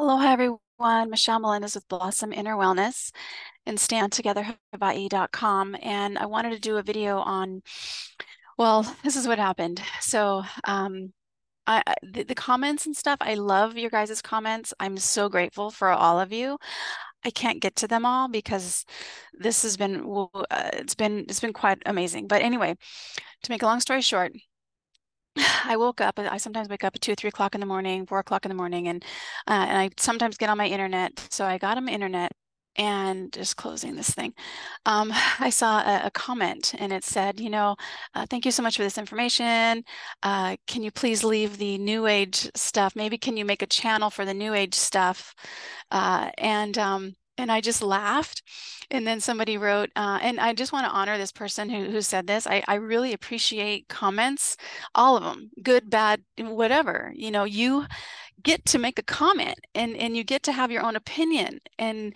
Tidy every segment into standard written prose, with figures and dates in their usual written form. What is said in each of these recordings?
Aloha, everyone. Michelle Melendez with Blossom Inner Wellness and standtogetherhawaii.com. And I wanted to do a video on, well, this is what happened. The comments and stuff, I love your guys' comments. I'm so grateful for all of you. I can't get to them all because this has been, it's been quite amazing. But anyway, to make a long story short, I woke up. I sometimes wake up at 2 or 3 o'clock in the morning, 4 o'clock in the morning, and I sometimes get on my internet. So I got on my internet and just closing this thing. I saw a comment and it said, thank you so much for this information. Can you please leave the New Age stuff? Maybe can you make a channel for the New Age stuff? And I just laughed. And then somebody wrote, and I just want to honor this person who said this. I really appreciate comments, all of them, good, bad, whatever. You get to make a comment and you get to have your own opinion and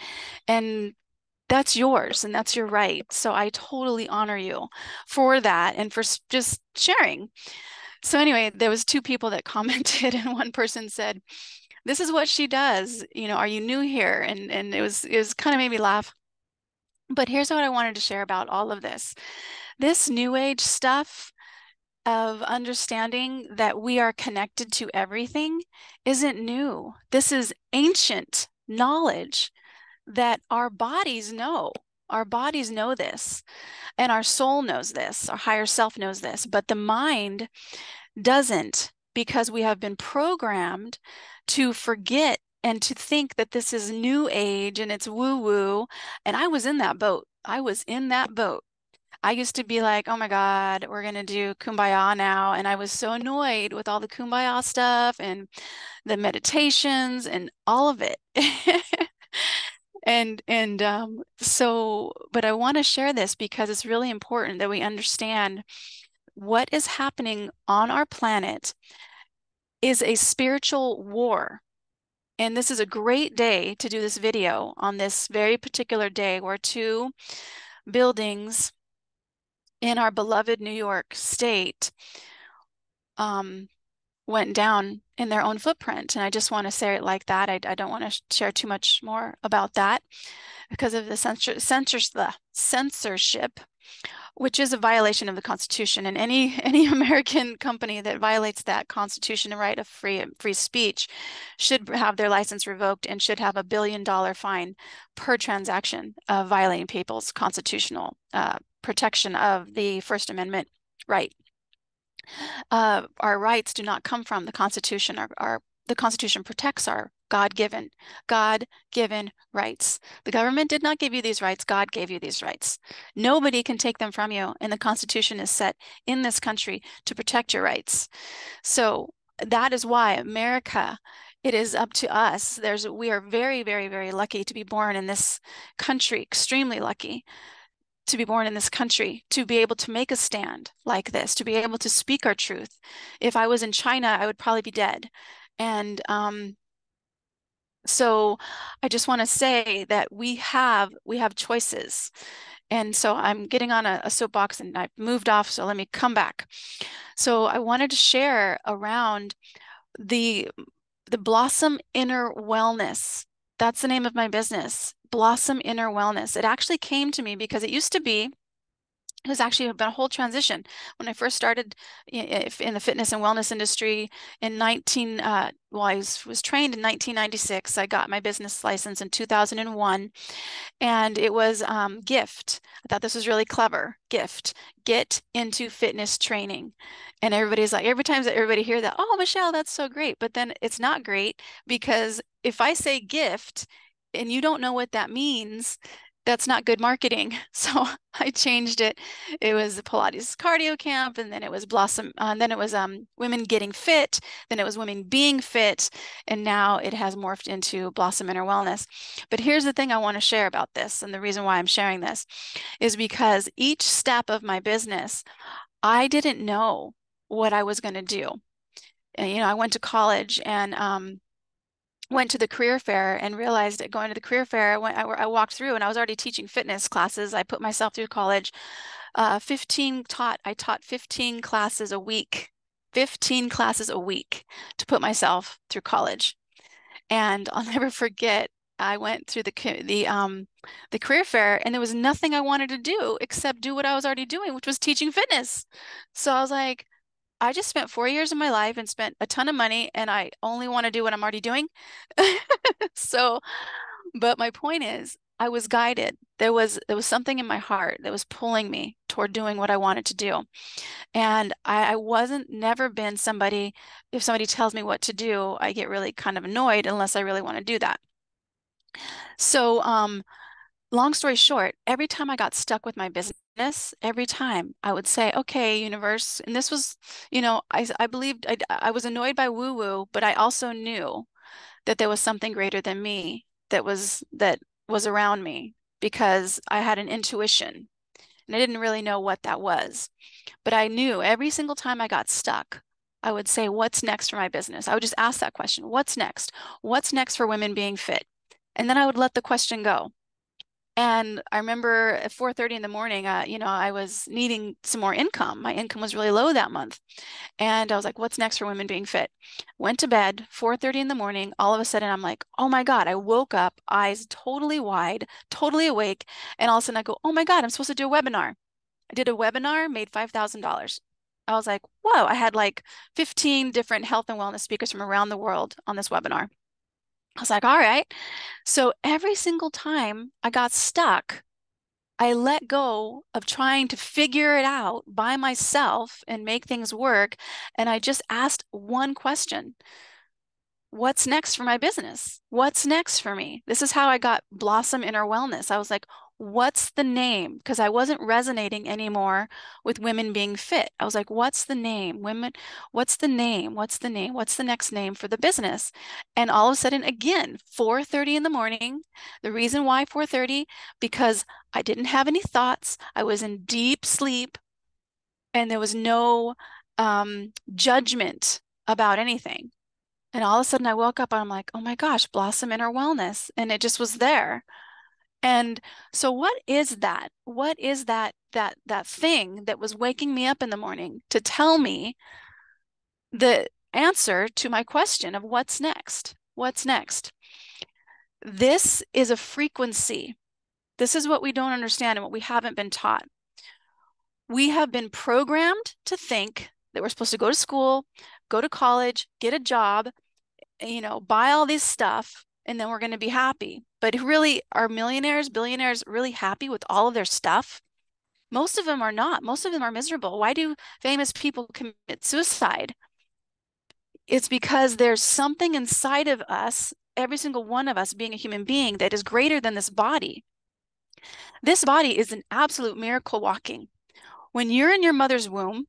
that's yours and that's your right. So I totally honor you for that and for just sharing. So anyway, there was two people that commented and one person said, "This is what she does. Are you new here?" And it was kind of made me laugh. But here's what I wanted to share about all of this. This new age stuff of understanding that we are connected to everything isn't new. This is ancient knowledge that our bodies know. Our bodies know this, and our soul knows this, our higher self knows this, but the mind doesn't because we have been programmed to forget and to think that this is new age and it's woo woo. And I was in that boat. I was in that boat. I used to be like, oh my God, we're going to do kumbaya now. And I was so annoyed with all the kumbaya stuff and the meditations and all of it. But I want to share this because it's really important that we understand what is happening on our planet is a spiritual war. And this is a great day to do this video on this very particular day where two buildings in our beloved New York state um, went down in their own footprint. And I just want to say it like that. I don't want to share too much more about that because of the censorship, which is a violation of the Constitution. And any American company that violates that Constitution and right of free speech should have their license revoked and should have $1 billion fine per transaction of violating people's constitutional protection of the First Amendment right. Our rights do not come from the Constitution. The Constitution protects our God-given rights. The government did not give you these rights. God gave you these rights. Nobody can take them from you, and the Constitution is set in this country to protect your rights. So that is why America, it is up to us. We are very, very, very lucky to be born in this country, extremely lucky to be born in this country, to be able to make a stand like this, to be able to speak our truth. If I was in China, I would probably be dead. And so I just want to say that we have choices. And so I'm getting on a soapbox and I've moved off, so let me come back. So I wanted to share around the Blossom Inner Wellness. That's the name of my business, Blossom Inner Wellness. It actually came to me because it was actually been a whole transition. When I first started in the fitness and wellness industry in I was trained in 1996. I got my business license in 2001, and it was gift. I thought this was really clever. Gift. Get into fitness training. And everybody's like, every time that everybody hear that, oh, Michelle, that's so great. But then it's not great because if I say gift and you don't know what that means, that's not good marketing. So I changed it. It was the Pilates cardio camp, and then it was Blossom, and then it was women getting fit, then it was women being fit, and now it has morphed into Blossom Inner Wellness. But here's the thing I want to share about this, and the reason why I'm sharing this is because each step of my business, I didn't know what I was going to do. And, I went to college and went to the career fair and realized that going to the career fair, I walked through and I was already teaching fitness classes. I put myself through college. I taught 15 classes a week, 15 classes a week to put myself through college. And I'll never forget, I went through the career fair, and there was nothing I wanted to do except do what I was already doing, which was teaching fitness. So I was like, I just spent 4 years of my life and spent a ton of money, and I only want to do what I'm already doing. So, but my point is, I was guided. There was something in my heart that was pulling me toward doing what I wanted to do. And I wasn't never been somebody, if somebody tells me what to do, I get really kind of annoyed unless I really want to do that. So, long story short, every time I got stuck with my business, every time I would say, okay, universe, and this was, I believed I was annoyed by woo-woo, but I also knew that there was something greater than me that was around me because I had an intuition and I didn't really know what that was. But I knew every single time I got stuck, I would say, what's next for my business? I would just ask that question, what's next? What's next for women being fit? And then I would let the question go. And I remember at 4:30 in the morning, I was needing some more income. My income was really low that month. And I was like, what's next for women being fit? Went to bed, 4:30 in the morning. All of a sudden, I'm like, oh my God, I woke up, eyes totally wide, totally awake. And all of a sudden I go, oh my God, I'm supposed to do a webinar. I did a webinar, made $5,000. I was like, whoa, I had like 15 different health and wellness speakers from around the world on this webinar. I was like, all right. So every single time I got stuck, I let go of trying to figure it out by myself and make things work. And I just asked one question. What's next for my business? What's next for me? This is how I got Blossom Inner Wellness. I was like, what's the name? Because I wasn't resonating anymore with women being fit. I was like, what's the name? Women, what's the name? What's the name? What's the next name for the business? And all of a sudden, again, 4:30 in the morning. The reason why 4:30, because I didn't have any thoughts. I was in deep sleep and there was no judgment about anything. And all of a sudden I woke up and I'm like, oh my gosh, Blossom Inner Wellness. And it just was there. And so what is that? What is that thing that was waking me up in the morning to tell me the answer to my question of what's next? What's next? This is a frequency. This is what we don't understand and what we haven't been taught. We have been programmed to think that we're supposed to go to school, go to college, get a job, buy all this stuff, and then we're going to be happy. But really, are millionaires, billionaires really happy with all of their stuff? Most of them are not. Most of them are miserable. Why do famous people commit suicide? It's because there's something inside of us, every single one of us being a human being, that is greater than this body. This body is an absolute miracle walking. When you're in your mother's womb,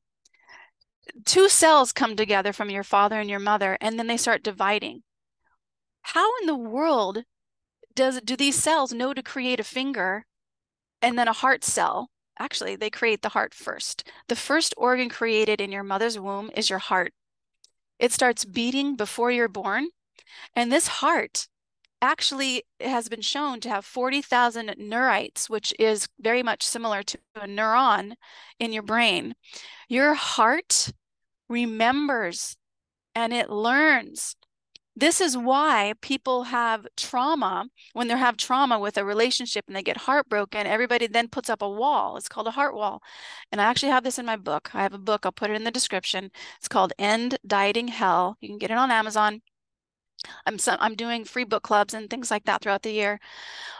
two cells come together from your father and your mother, and then they start dividing. How in the world do these cells know to create a finger and then a heart cell? Actually, they create the heart first. The first organ created in your mother's womb is your heart. It starts beating before you're born. And this heart actually has been shown to have 40,000 neurites, which is very much similar to a neuron in your brain. Your heart remembers and it learns. This is why people have trauma. When they have trauma with a relationship and they get heartbroken, everybody then puts up a wall. It's called a heart wall. And I actually have this in my book. I have a book, I'll put it in the description. It's called End Dieting Hell. You can get it on Amazon. I'm doing free book clubs and things like that throughout the year.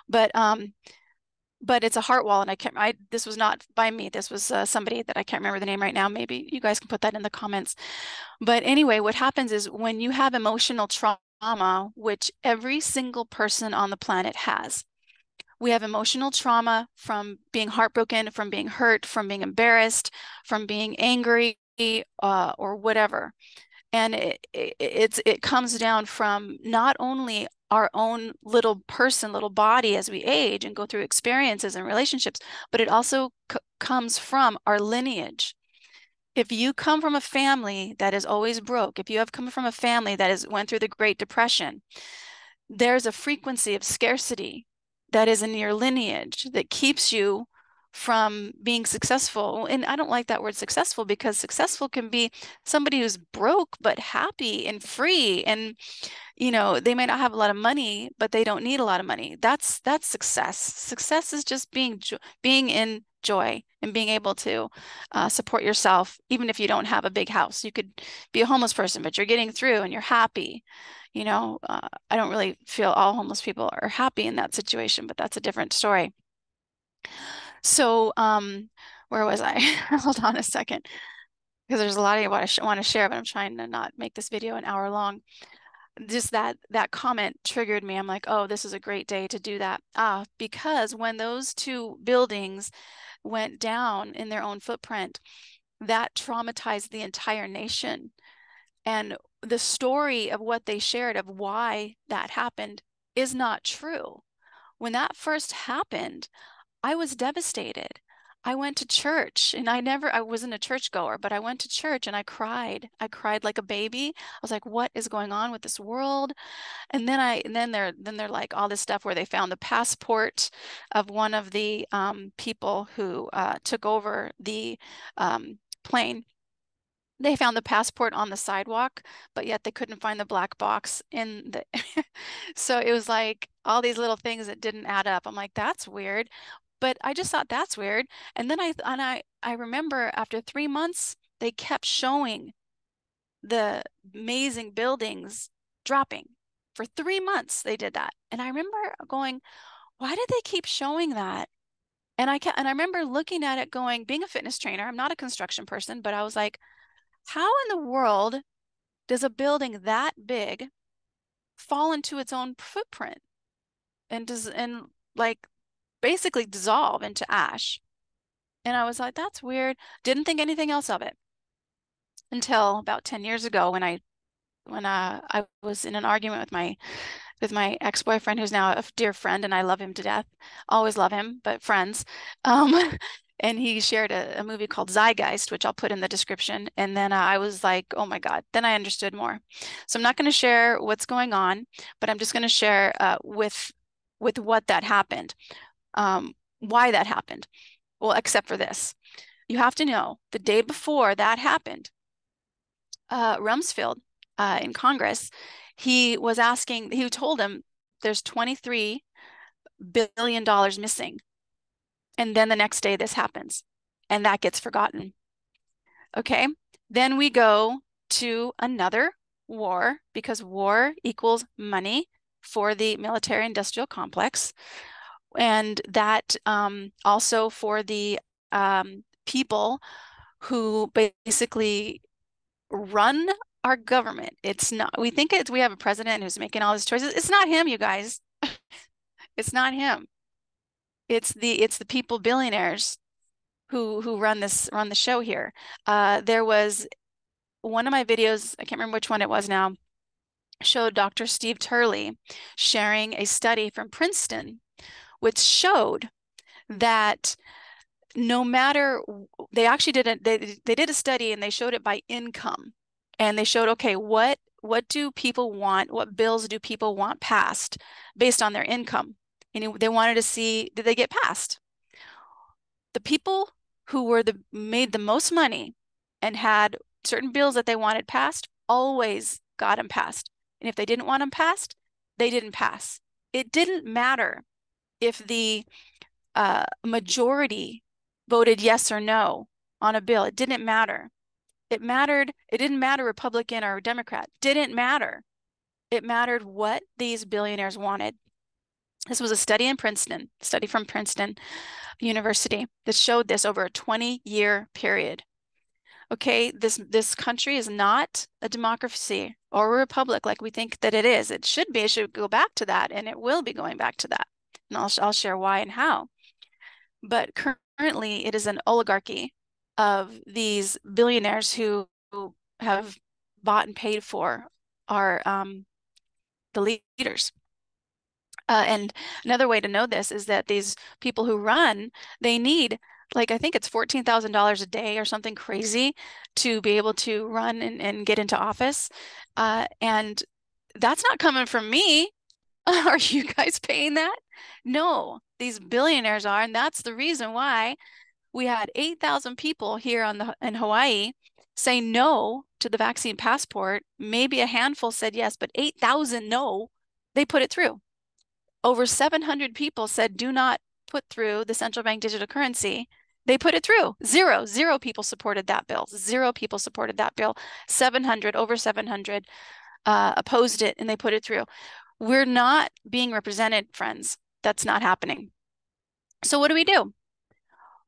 But it's a heart wall, and this was not by me. This was somebody that I can't remember the name right now. Maybe you guys can put that in the comments. But anyway, what happens is when you have emotional trauma, which every single person on the planet has, we have emotional trauma from being heartbroken, from being hurt, from being embarrassed, from being angry, or whatever. And it comes down from not only our own little person, little body as we age and go through experiences and relationships, but it also comes from our lineage. If you come from a family that is always broke, if you have come from a family that went through the Great Depression, there's a frequency of scarcity that is in your lineage that keeps you from being successful. And I don't like that word successful, because successful can be somebody who's broke but happy and free, and they may not have a lot of money, but they don't need a lot of money. That's success. Success is just being in joy and being able to support yourself, even if you don't have a big house. You could be a homeless person, but you're getting through and you're happy. I don't really feel all homeless people are happy in that situation, but that's a different story. So, where was I? Hold on a second, because there's a lot I want to share, but I'm trying to not make this video an hour long. Just that comment triggered me. I'm like, oh, this is a great day to do that. Because when those two buildings went down in their own footprint, that traumatized the entire nation. And the story of what they shared of why that happened is not true. When that first happened, I was devastated. I went to church, and I wasn't a churchgoer, but I went to church and I cried. I cried like a baby. I was like, what is going on with this world? And then they're like all this stuff where they found the passport of one of the people who took over the plane. They found the passport on the sidewalk, but yet they couldn't find the black box in the so it was like all these little things that didn't add up. I'm like, that's weird. But I just thought that's weird. And then I remember after 3 months, they kept showing the amazing buildings dropping. For 3 months they did that. And I remember going, why did they keep showing that? And I remember looking at it going, being a fitness trainer, I'm not a construction person, but I was like, how in the world does a building that big fall into its own footprint and like basically dissolve into ash? And I was like, that's weird. Didn't think anything else of it until about 10 years ago when I was in an argument with my ex-boyfriend, who's now a dear friend, and I love him to death. Always love him, but friends. Um, and he shared a movie called Zeitgeist, which I'll put in the description. And then I was like, oh my God, then I understood more. So I'm not going to share what's going on, but I'm just going to share with what that happened, why that happened. Well, except for this. You have to know the day before that happened, Rumsfeld in Congress, he told him there's $23 billion missing. And then the next day this happens, and that gets forgotten. Okay, then we go to another war, because war equals money for the military-industrial complex. And that also for the people who basically run our government. It's not, we have a president who's making all these choices. It's not him, you guys. It's not him. It's the people, billionaires who run the show here. There was one of my videos, I can't remember which one it was now, showed Dr. Steve Turley sharing a study from Princeton, which showed that no matter, they actually they did a study and they showed it by income. And they showed, okay, what do people want? What bills do people want passed based on their income? And they wanted to see, did they get passed? The people who made the most money and had certain bills that they wanted passed always got them passed. And if they didn't want them passed, they didn't pass. It didn't matter if the majority voted yes or no on a bill. It didn't matter. It didn't matter Republican or Democrat. Didn't matter. It mattered what these billionaires wanted. This was a study from Princeton University that showed this over a 20-year period. Okay, this country is not a democracy or a republic like we think that it is. It should be. It should go back to that, and it will be going back to that. And I'll share why and how. But currently, it is an oligarchy of these billionaires who have bought and paid for our the leaders. And another way to know this is that these people who run, they need, like, I think it's $14,000 a day or something crazy to be able to run and get into office. And that's not coming from me. Are you guys paying that? No, these billionaires are, and that's the reason why we had 8,000 people here in Hawaii say no to the vaccine passport. Maybe a handful said yes, but 8,000 no, they put it through. Over 700 people said do not put through the central bank digital currency. They put it through. Zero people supported that bill. Zero people supported that bill. 700, over 700 opposed it, and they put it through. We're not being represented, friends. That's not happening. So what do?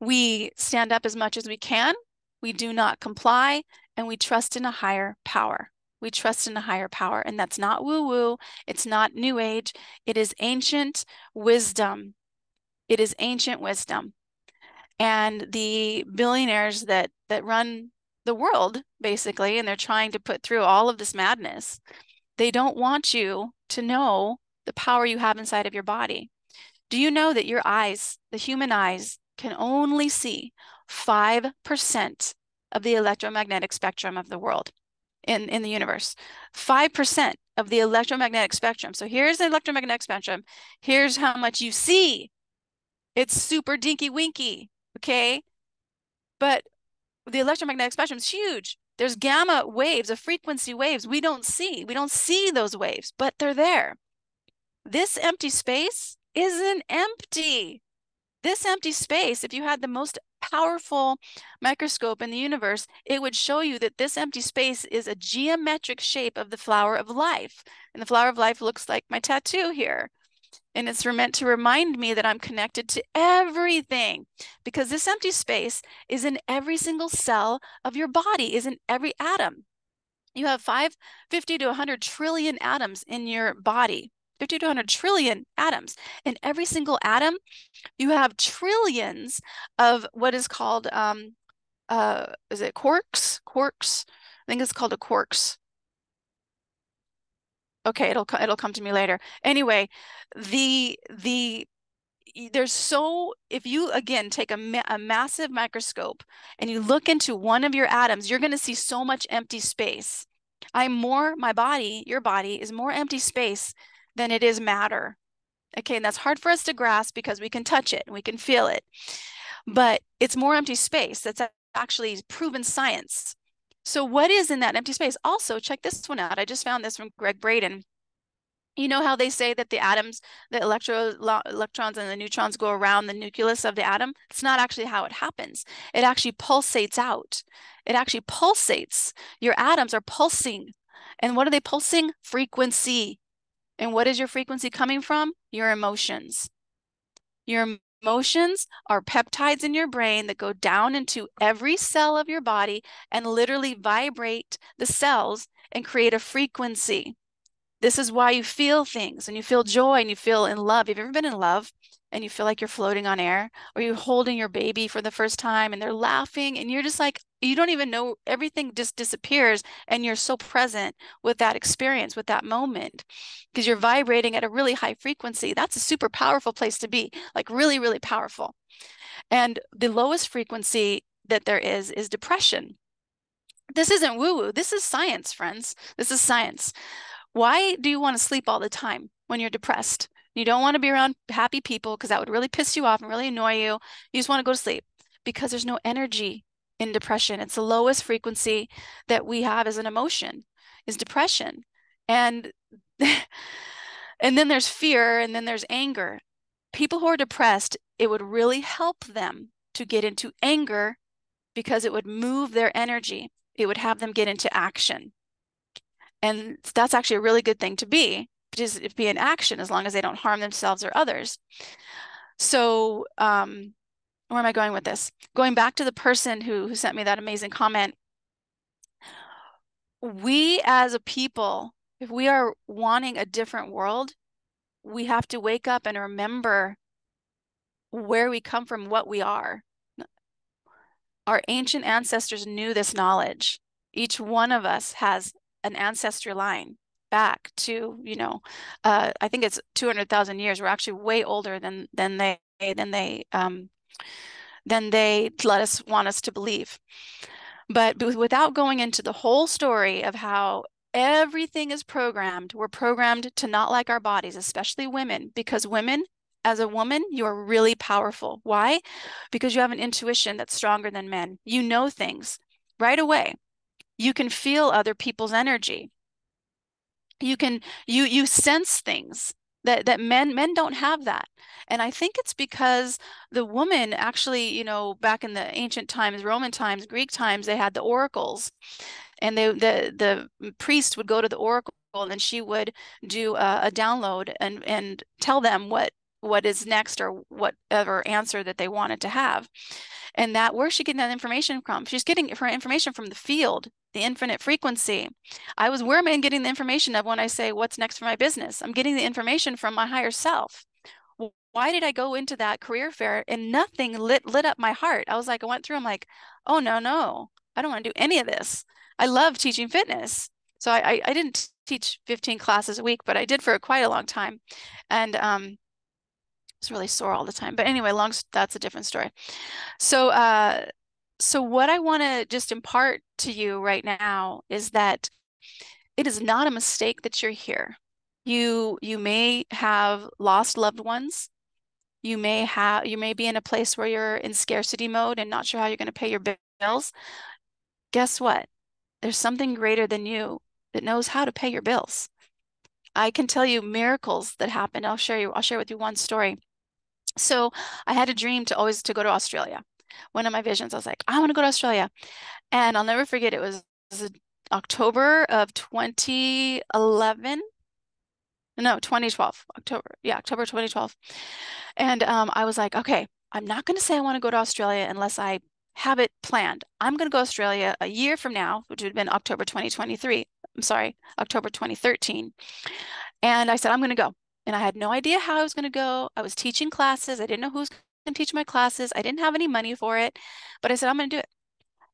We stand up as much as we can. We do not comply, and we trust in a higher power. We trust in a higher power, and that's not woo-woo. It's not new age. It is ancient wisdom. It is ancient wisdom. And the billionaires that run the world, basically, and they're trying to put through all of this madness, they don't want you to know the power you have inside of your body. Do you know that your eyes, the human eyes, can only see 5% of the electromagnetic spectrum of the world in the universe? 5% of the electromagnetic spectrum. So here's the electromagnetic spectrum. Here's how much you see. It's super dinky winky, okay? But the electromagnetic spectrum is huge. There's gamma waves, of frequency waves we don't see. We don't see those waves, but they're there. This empty space isn't empty. This empty space, if you had the most powerful microscope in the universe, it would show you that this empty space is a geometric shape of the flower of life. And the flower of life looks like my tattoo here. And it's meant to remind me that I'm connected to everything, because this empty space is in every single cell of your body, is in every atom. You have 50 to 100 trillion atoms in your body, 50 to 100 trillion atoms. In every single atom, you have trillions of what is called, is it quarks? Quarks? I think it's called a quarks. Okay, it'll come to me later. Anyway, there's so, if you again take a massive microscope and you look into one of your atoms, you're going to see so much empty space. My body, your body is more empty space than it is matter. Okay, and that's hard for us to grasp because we can touch it and we can feel it, but it's more empty space. That's actually proven science. So what is in that empty space? Also, check this one out. I just found this from Greg Braden. You know how they say that the atoms, the electrons and the neutrons go around the nucleus of the atom? It's not actually how it happens. It actually pulsates out. It actually pulsates. Your atoms are pulsing. And what are they pulsing? Frequency. And what is your frequency coming from? Your emotions. Your emotions are peptides in your brain that go down into every cell of your body and literally vibrate the cells and create a frequency. This is why you feel things and you feel joy and you feel in love. Have you ever been in love and you feel like you're floating on air, or you're holding your baby for the first time and they're laughing and you're just like, you don't even know, everything just disappears and you're so present with that experience, with that moment, because you're vibrating at a really high frequency. That's a super powerful place to be, like really, really powerful. And the lowest frequency that there is depression. This isn't woo-woo. This is science, friends. This is science. Why do you want to sleep all the time when you're depressed? You don't want to be around happy people because that would really piss you off and really annoy you. You just want to go to sleep because there's no energy in depression. It's the lowest frequency that we have as an emotion, is depression. And and then there's fear, and then there's anger. People who are depressed, it would really help them to get into anger because it would move their energy. It would have them get into action. And that's actually a really good thing to be, just be in action as long as they don't harm themselves or others. So where am I going with this? Going back to the person who sent me that amazing comment. We as a people, if we are wanting a different world, we have to wake up and remember where we come from, what we are. Our ancient ancestors knew this knowledge. Each one of us has an ancestry line back to, I think it's 200,000 years. We're actually way older than they want us to believe. But without going into the whole story of how everything is programmed, we're programmed to not like our bodies, especially women, because women as a woman, you are really powerful. Why? Because you have an intuition that's stronger than men. You know things right away. You can feel other people's energy. You can you sense things that men don't have that. And I think it's because the woman actually, back in the ancient times, Roman times, Greek times, they had the oracles, and the priest would go to the oracle, and then she would do a download and tell them what is next, or whatever answer that they wanted to have. And that, where's she getting that information from? She's getting her information from the field, the infinite frequency. Where am I getting the information of when I say, what's next for my business? I'm getting the information from my higher self. Why did I go into that career fair and nothing lit up my heart? I went through, I'm like, oh, no, no, I don't want to do any of this. I love teaching fitness. So I didn't teach 15 classes a week, but I did for quite a long time. And was really sore all the time. But anyway, that's a different story. So so what I want to just impart to you right now is that it is not a mistake that you're here. You may have lost loved ones. You may be in a place where you're in scarcity mode and not sure how you're going to pay your bills. Guess what? There's something greater than you that knows how to pay your bills. I can tell you miracles that happened. I'll share with you one story. So I had a dream to go to Australia. One of my visions, I was like, I want to go to Australia. And I'll never forget, it was October of 2011. No, 2012. October. Yeah, October 2012. And I was like, okay, I'm not going to say I want to go to Australia unless I have it planned. I'm going to go to Australia a year from now, which would have been October 2023. I'm sorry, October 2013. And I said, I'm going to go. And I had no idea how I was going to go. I was teaching classes. I didn't know who was going to teach my classes. I didn't have any money for it, but I said, I'm going to do it.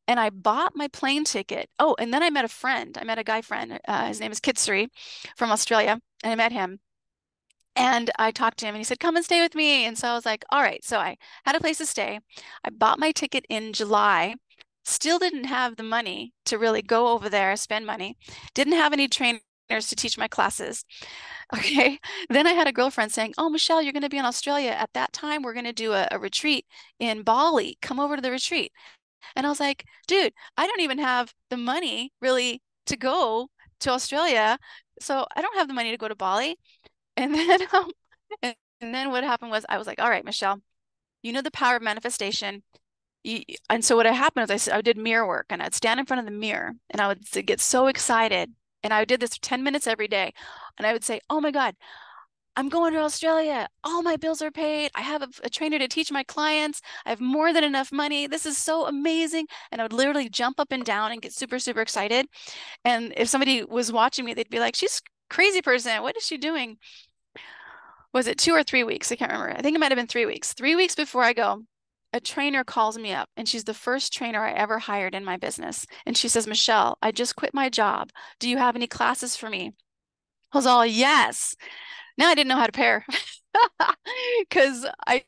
And I bought my plane ticket. Oh, and then I met a friend. I met a guy friend. His name is Kitsuri from Australia. And I met him. And I talked to him and he said, come and stay with me. And so I was like, all right. So I had a place to stay. I bought my ticket in July. Still didn't have the money to really go over there, spend money. Didn't have any trainers to teach my classes. Okay. Then I had a girlfriend saying, oh, Michelle, you're going to be in Australia. At that time, we're going to do a retreat in Bali. Come over to the retreat. And I was like, dude, I don't even have the money really to go to Australia. So I don't have the money to go to Bali. And then, and then what happened was I was like, all right, Michelle, you know the power of manifestation. And so what happened is I did mirror work, and I'd stand in front of the mirror and I would get so excited. And I did this for 10 minutes every day. And I would say, oh my God, I'm going to Australia. All my bills are paid. I have a trainer to teach my clients. I have more than enough money. This is so amazing. And I would literally jump up and down and get super, super excited. And if somebody was watching me, they'd be like, she's a crazy person. What is she doing? Was it 2 or 3 weeks? I can't remember. I think it might have been 3 weeks. 3 weeks before I go, a trainer calls me up, and she's the first trainer I ever hired in my business. And she says, Michelle, I just quit my job. Do you have any classes for me? I was all, yes. Now I didn't know how to pair because I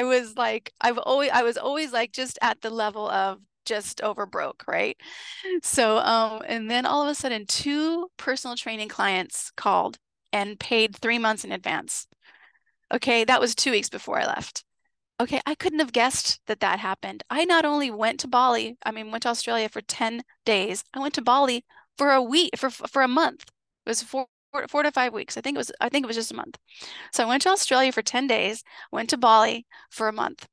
was like, I was always like just at the level of just over broke, right? So and then all of a sudden two personal training clients called and paid 3 months in advance. Okay, that was 2 weeks before I left. Okay, I couldn't have guessed that that happened. I not only went to went to Australia for 10 days. I went to Bali for a week, for a month. It was 4 to 5 weeks. I think it was just a month. So I went to Australia for 10 days, went to Bali for a month.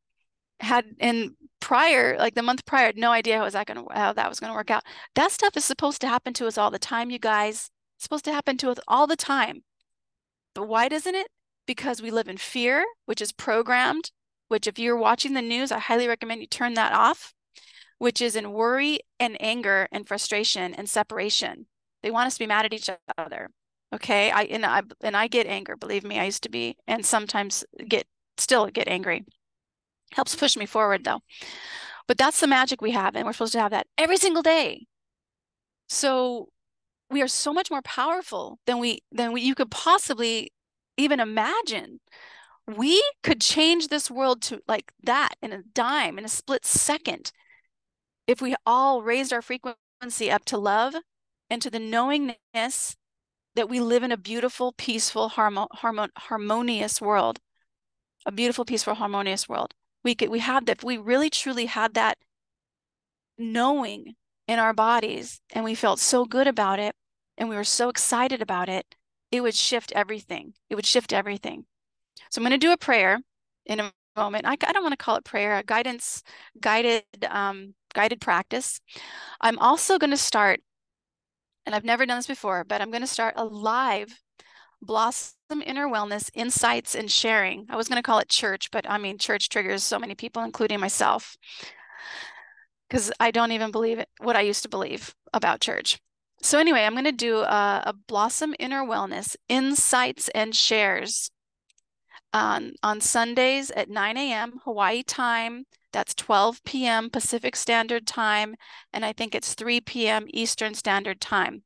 Like the month prior, had no idea how that was gonna work out. That stuff is supposed to happen to us all the time, you guys. It's supposed to happen to us all the time. But why doesn't it? Because we live in fear, which is programmed, which if you're watching the news, I highly recommend you turn that off, which is in worry and anger and frustration and separation. They want us to be mad at each other. Okay. I get anger, believe me, I used to be, and sometimes still get angry. Helps push me forward though. But that's the magic we have, and we're supposed to have that every single day. So we are so much more powerful than you could possibly even imagine. We could change this world to like that in a dime, in a split second, if we all raised our frequency up to love and to the knowingness that we live in a beautiful, peaceful, harmonious world. a beautiful, peaceful, harmonious world. We had that, if we really truly had that knowing in our bodies and we felt so good about it and we were so excited about it, it would shift everything. It would shift everything. So I'm going to do a prayer in a moment. I don't want to call it prayer, a guided practice. I'm also going to start, and I've never done this before, but I'm going to start a live Blossom Inner Wellness insights and sharing. I was going to call it church, but I mean, church triggers so many people, including myself, because I don't even believe it, what I used to believe about church. So anyway, I'm going to do a Blossom Inner Wellness insights and shares on Sundays at 9 a.m. Hawaii time. That's 12 p.m. Pacific Standard Time, and I think it's 3 p.m. Eastern Standard Time.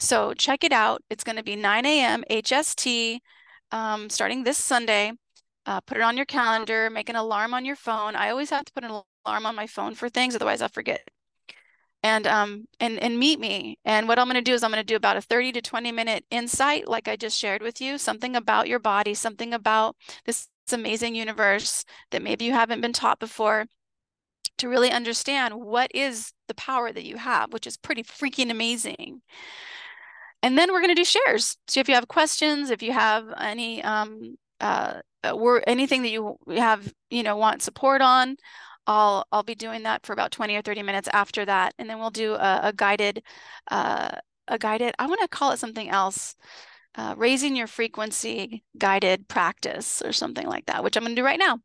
So check it out. It's going to be 9 a.m. HST starting this Sunday. Put it on your calendar, make an alarm on your phone. I always have to put an alarm on my phone for things, otherwise I'll forget. And meet me. And what I'm going to do is I'm going to do about a 30 to 20 minute insight, like I just shared with you, something about your body, something about this amazing universe that maybe you haven't been taught before, to really understand what is the power that you have, which is pretty freaking amazing. And then we're going to do shares. So if you have questions, if you have any anything that you have, want support on, I'll be doing that for about 20 or 30 minutes after that. And then we'll do a guided, I want to call it something else, raising your frequency guided practice or something like that, which I'm going to do right now.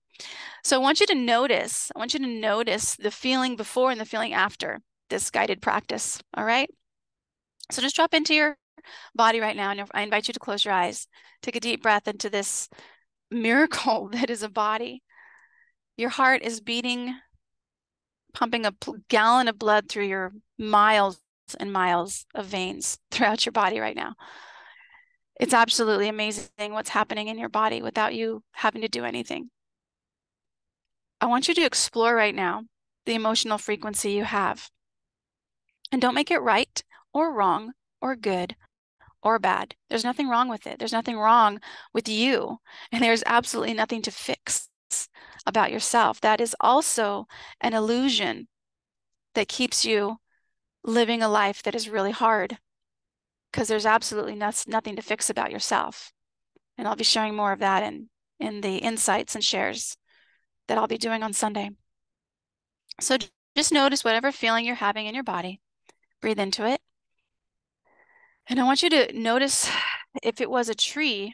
So I want you to notice the feeling before and the feeling after this guided practice. All right. So just drop into your body right now, and I invite you to close your eyes. Take a deep breath into this miracle that is a body. Your heart is beating, pumping a gallon of blood through your miles and miles of veins throughout your body right now. It's absolutely amazing what's happening in your body without you having to do anything. I want you to explore right now the emotional frequency you have. And don't make it right or wrong or good or bad. There's nothing wrong with it. There's nothing wrong with you. And there's absolutely nothing to fix about yourself. That is also an illusion that keeps you living a life that is really hard, because there's absolutely nothing to fix about yourself. And I'll be sharing more of that in the insights and shares that I'll be doing on Sunday. So just notice whatever feeling you're having in your body. Breathe into it. And I want you to notice, if it was a tree,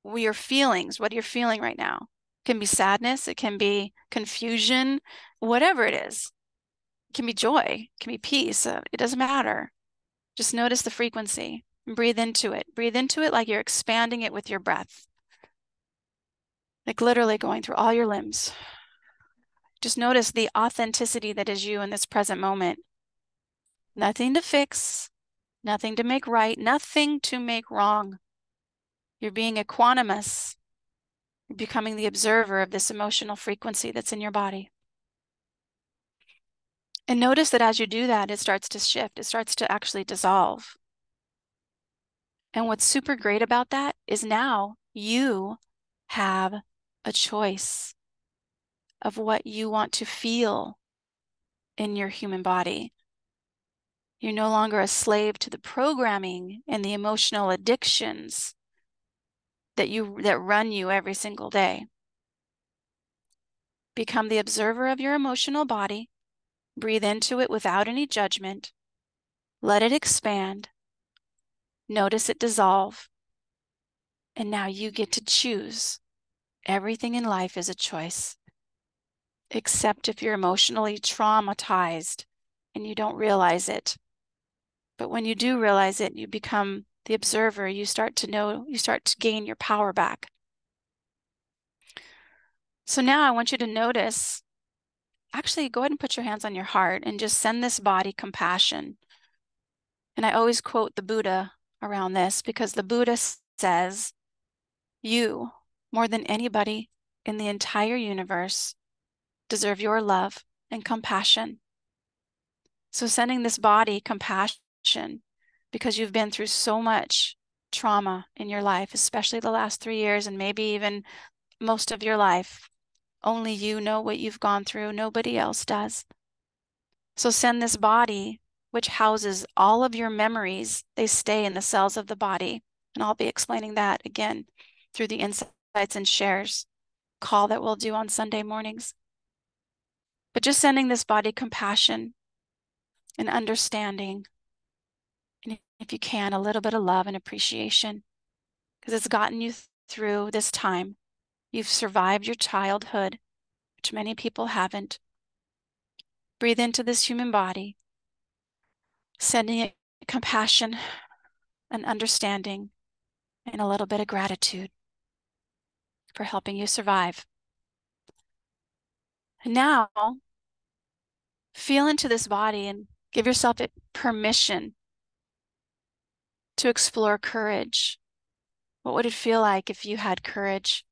your feelings, what you're feeling right now. It can be sadness, it can be confusion, whatever it is. It can be joy, it can be peace. It doesn't matter. Just notice the frequency and breathe into it. Breathe into it like you're expanding it with your breath, like literally going through all your limbs. Just notice the authenticity that is you in this present moment. Nothing to fix, nothing to make right, nothing to make wrong. You're being equanimous. You're becoming the observer of this emotional frequency that's in your body. And notice that as you do that, it starts to shift. It starts to actually dissolve. And what's super great about that is now you have a choice of what you want to feel in your human body. You're no longer a slave to the programming and the emotional addictions that run you every single day. Become the observer of your emotional body. Breathe into it without any judgment. Let it expand. Notice it dissolve. And now you get to choose. Everything in life is a choice, except if you're emotionally traumatized and you don't realize it. But when you do realize it, you become the observer. You start to gain your power back. So now I want you to notice, actually go ahead and put your hands on your heart and just send this body compassion. And I always quote the Buddha around this, because the Buddha says, you, more than anybody in the entire universe, deserve your love and compassion. So sending this body compassion, because you've been through so much trauma in your life, especially the last 3 years and maybe even most of your life. Only you know what you've gone through. Nobody else does. So send this body, which houses all of your memories, they stay in the cells of the body. And I'll be explaining that again through the insights and shares call that we'll do on Sunday mornings. But just sending this body compassion and understanding, and if you can, a little bit of love and appreciation, because it's gotten you through this time. You've survived your childhood, which many people haven't. Breathe into this human body, sending it compassion and understanding and a little bit of gratitude for helping you survive. And now, feel into this body and give yourself permission to explore courage. What would it feel like if you had courage?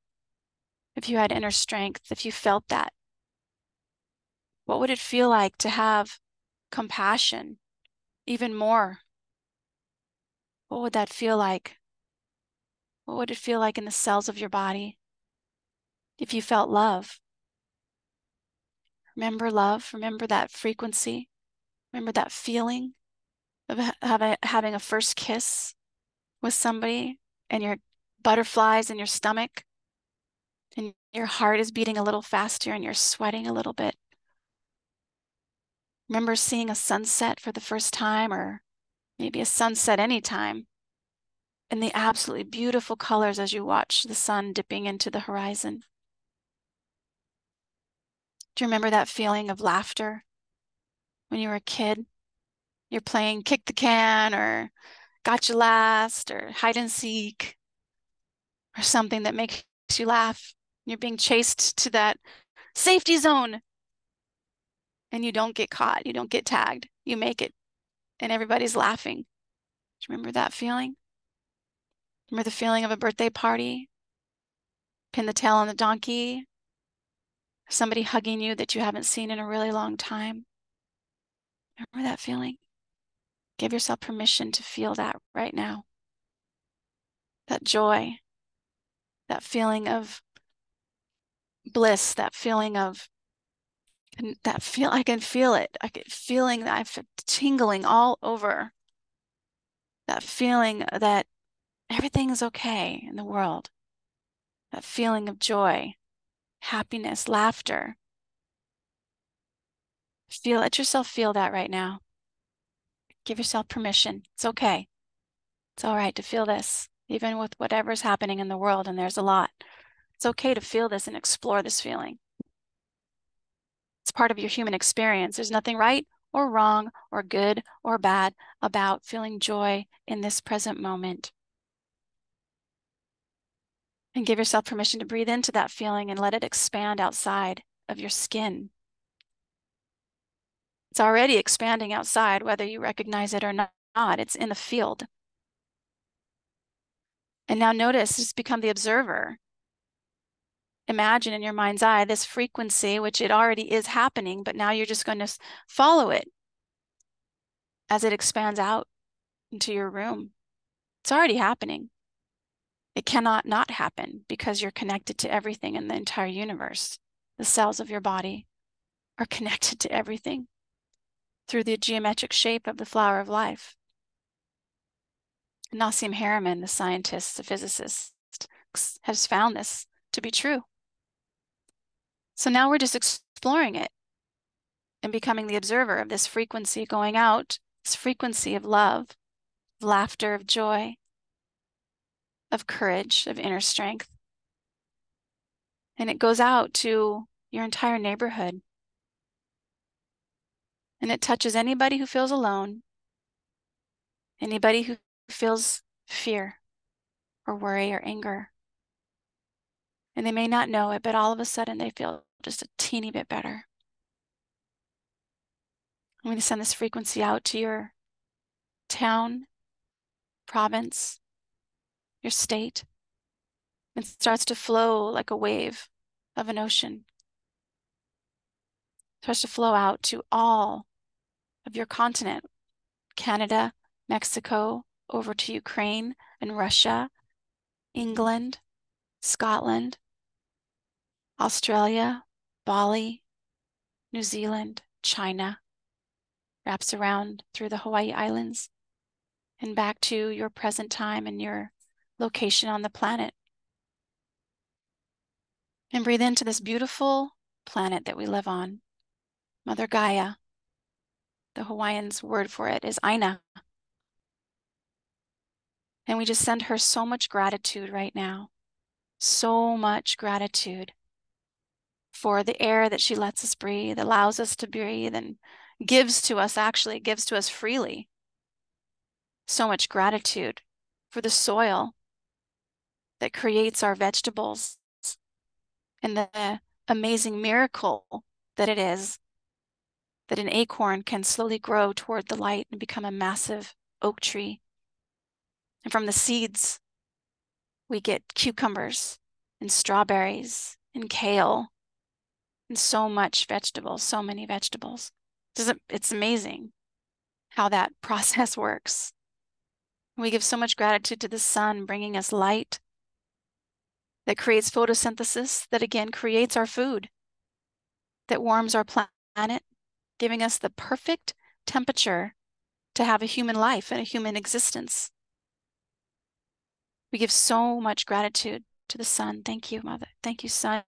If you had inner strength, if you felt that? What would it feel like to have compassion even more? What would that feel like? What would it feel like in the cells of your body if you felt love? Remember love, remember that frequency, remember that feeling of having a first kiss with somebody and your butterflies in your stomach and your heart is beating a little faster and you're sweating a little bit. Remember seeing a sunset for the first time, or maybe a sunset anytime, and the absolutely beautiful colors as you watch the sun dipping into the horizon. Do you remember that feeling of laughter when you were a kid? You're playing kick the can or got you last or hide and seek or something that makes you laugh. You're being chased to that safety zone and you don't get caught. You don't get tagged. You make it and everybody's laughing. Do you remember that feeling? Remember the feeling of a birthday party? Pin the tail on the donkey? Somebody hugging you that you haven't seen in a really long time? Remember that feeling? Give yourself permission to feel that right now. That joy, that feeling of bliss, that feeling of I can feel it. I get feeling that I'm tingling all over. That feeling that everything is okay in the world. That feeling of joy, happiness, laughter. Let yourself feel that right now. Give yourself permission. It's okay. It's all right to feel this, even with whatever's happening in the world, and there's a lot. It's okay to feel this and explore this feeling. It's part of your human experience. There's nothing right or wrong or good or bad about feeling joy in this present moment. And give yourself permission to breathe into that feeling and let it expand outside of your skin. It's already expanding outside, whether you recognize it or not. It's in the field. And now notice, just become the observer. Imagine in your mind's eye this frequency, which it already is happening, but now you're just going to follow it as it expands out into your room. It's already happening. It cannot not happen because you're connected to everything in the entire universe. The cells of your body are connected to everything through the geometric shape of the flower of life. Nassim Haramein, the scientist, the physicist, has found this to be true. So now we're just exploring it and becoming the observer of this frequency going out, this frequency of love, of laughter, of joy, of courage, of inner strength. And it goes out to your entire neighborhood. And it touches anybody who feels alone, anybody who feels fear or worry or anger. And they may not know it, but all of a sudden they feel just a teeny bit better. I'm going to send this frequency out to your town, province, your state. It starts to flow like a wave of an ocean. It starts to flow out to all of your continent, Canada, Mexico, over to Ukraine and Russia, England, Scotland, Australia, Bali, New Zealand, China, wraps around through the Hawaii Islands and back to your present time and your location on the planet. And breathe into this beautiful planet that we live on, Mother Gaia. The Hawaiians' word for it is Aina. And we just send her so much gratitude right now. So much gratitude for the air that she lets us breathe, allows us to breathe, and gives to us, actually gives to us freely. So much gratitude for the soil that creates our vegetables and the amazing miracle that it is that an acorn can slowly grow toward the light and become a massive oak tree. And from the seeds, we get cucumbers and strawberries and kale and so much vegetables, so many vegetables. It's amazing how that process works. We give so much gratitude to the sun bringing us light that creates photosynthesis, that again creates our food, that warms our planet, giving us the perfect temperature to have a human life and a human existence. We give so much gratitude to the sun. Thank you, Mother. Thank you, Sun.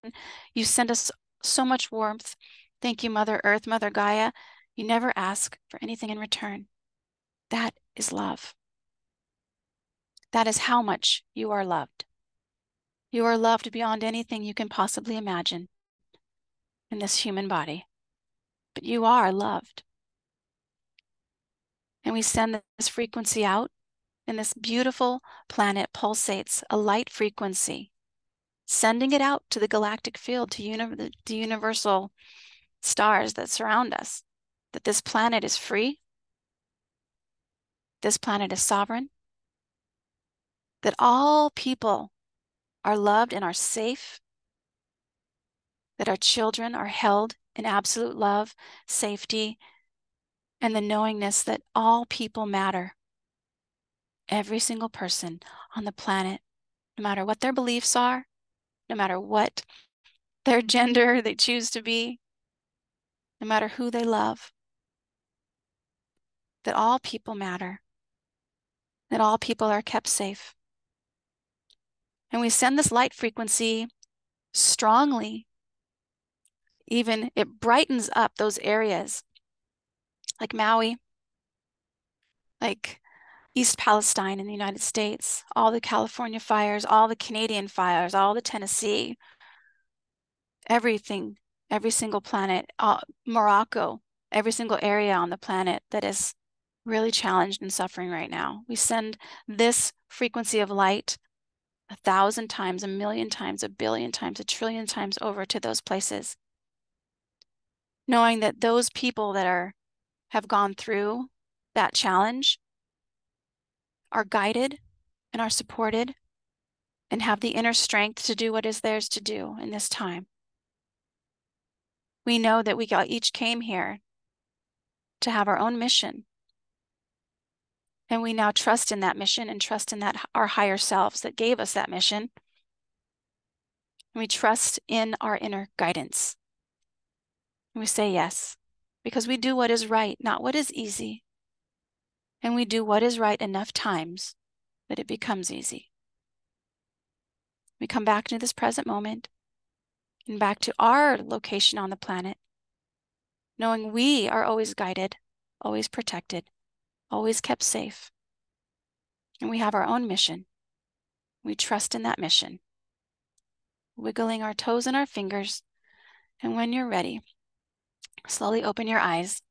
You send us so much warmth. Thank you, Mother Earth, Mother Gaia. You never ask for anything in return. That is love. That is how much you are loved. You are loved beyond anything you can possibly imagine in this human body. But you are loved. And we send this frequency out, and this beautiful planet pulsates a light frequency, sending it out to the galactic field, to the universal stars that surround us, that this planet is free, this planet is sovereign, that all people are loved and are safe, that our children are held in absolute love, safety, and the knowingness that all people matter. Every single person on the planet, no matter what their beliefs are, no matter what their gender they choose to be, no matter who they love, that all people matter, that all people are kept safe. And we send this light frequency strongly, even it brightens up those areas like Maui, like East Palestine in the United States, all the California fires, all the Canadian fires, all the Tennessee, everything, every single planet, Morocco, every single area on the planet that is really challenged and suffering right now. We send this frequency of light 1,000 times, 1,000,000 times, 1,000,000,000 times, 1,000,000,000,000 times over to those places, knowing that those people that have gone through that challenge are guided and are supported and have the inner strength to do what is theirs to do in this time. We know that we each came here to have our own mission. And we now trust in that mission and trust in that our higher selves that gave us that mission. And we trust in our inner guidance. And we say yes, because we do what is right, not what is easy. And we do what is right enough times that it becomes easy. We come back to this present moment and back to our location on the planet, knowing we are always guided, always protected, always kept safe. And we have our own mission. We trust in that mission, wiggling our toes and our fingers. And when you're ready, slowly open your eyes.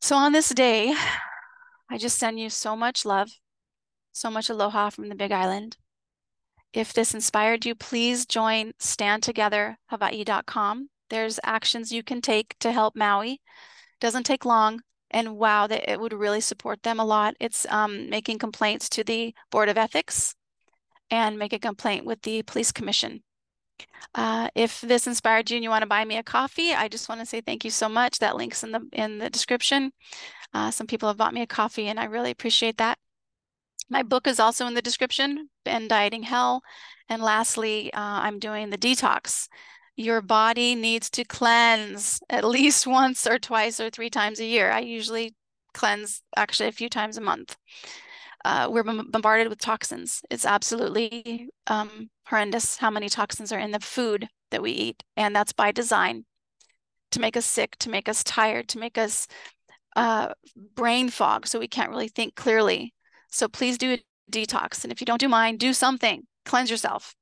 So on this day, I just send you so much love, so much aloha from the Big Island. If this inspired you, please join standtogetherhawaii.com. There's actions you can take to help Maui. Doesn't take long, and wow, that it would really support them a lot. It's making complaints to the Board of Ethics and make a complaint with the Police Commission. If this inspired you and you want to buy me a coffee, I just want to say thank you so much. That link's in the description. Some people have bought me a coffee, and I really appreciate that. My book is also in the description, and Dieting Hell. And lastly, I'm doing the detox. Your body needs to cleanse at least once or twice or 3 times a year. I usually cleanse actually a few times a month. We're bombarded with toxins. It's absolutely horrendous how many toxins are in the food that we eat. And that's by design to make us sick, to make us tired, to make us brain fog so we can't really think clearly. So please do a detox. And if you don't do mine, do something. Cleanse yourself.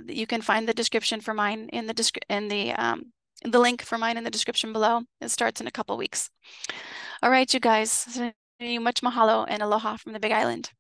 You can find the description for mine in the link for mine in the description below. It starts in a couple weeks. All right, you guys. Much mahalo and aloha from the Big Island.